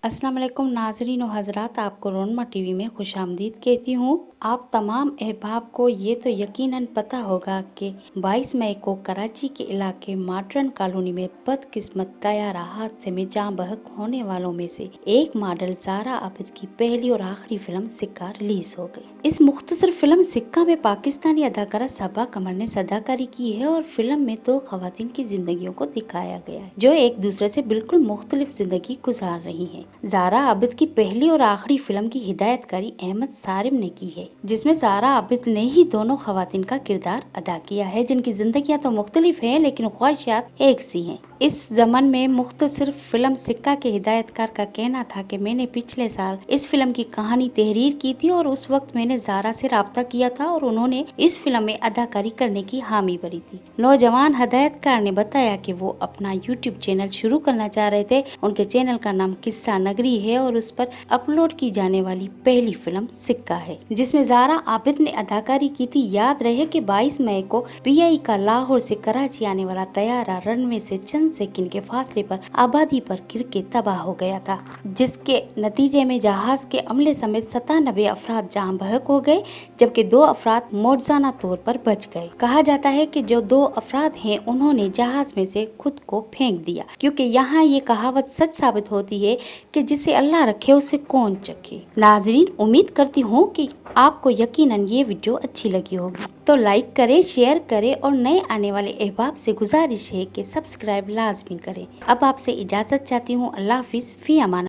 अस्सलाम वालेकुम नाज़रीन व हज़रात, आपको रोनमा टीवी में खुशामदीद कहती हूँ। आप तमाम अहबाब को ये तो यकीनन पता होगा कि 22 मई को कराची के इलाके मॉडर्न कॉलोनी में बदकिस्मत तैयारा हादसे में जाँ बहक होने वालों में से एक मॉडल ज़ारा आबिद की पहली और आखिरी फिल्म सिक्का रिलीज हो गई। इस मुख्तसर फिल्म सिक्का में पाकिस्तानी अदाकारा सबा कमर ने अदाकारी की है और फिल्म में दो खवातीन की जिंदगियों को दिखाया गया है जो एक दूसरे से बिल्कुल मुख्तलिफ जिंदगी गुजार रही हैं। ज़ारा आबिद की पहली और आखिरी फिल्म की हिदायतकारी अहमद सारिम ने की है, जिसमें ज़ारा आबिद ने ही दोनों खवातीन का किरदार अदा किया है जिनकी जिंदगियां तो मुख्तलिफ है लेकिन ख्वाहिशात एक सी हैं। इस जमन में मुख्तसर फिल्म सिक्का के हिदायतकार का कहना था कि मैंने पिछले साल इस फिल्म की कहानी तहरीर की थी और उस वक्त मैंने ज़ारा से राब्ता किया था और उन्होंने इस फिल्म में अदाकारी करने की हामी भरी थी। नौजवान हिदायतकार ने बताया कि वो अपना यूट्यूब चैनल शुरू करना चाह रहे थे। उनके चैनल का नाम किस्सा नगरी है और उस पर अपलोड की जाने वाली पहली फिल्म सिक्का है, जिसमें ज़ारा आबिद ने अदाकारी की थी। याद रहे कि 22 मई को पीआई का लाहौर से कराची आने वाला तैयारा रनवे से चंद सेकंड के फासले पर आबादी पर गिर के तबाह हो गया था, जिसके नतीजे में जहाज के अमले समेत 97 अफराद जाँ बहक हो गए, जबकि 2 अफराद मौजूदा तौर पर बच गए। कहा जाता है कि जो 2 अफराद हैं उन्होंने जहाज में से खुद को फेंक दिया, क्योंकि यहाँ ये कहावत सच साबित होती है कि जिसे अल्लाह रखे उसे कौन चखे। नाजरीन, उम्मीद करती हूँ कि आपको यकीनन ये वीडियो अच्छी लगी होगी, तो लाइक करें, शेयर करें और नए आने वाले अहबाब से गुजारिश है कि सब्सक्राइब लाजमी करें। अब आपसे इजाजत चाहती हूँ। अल्लाह हाफिज, फी अमान।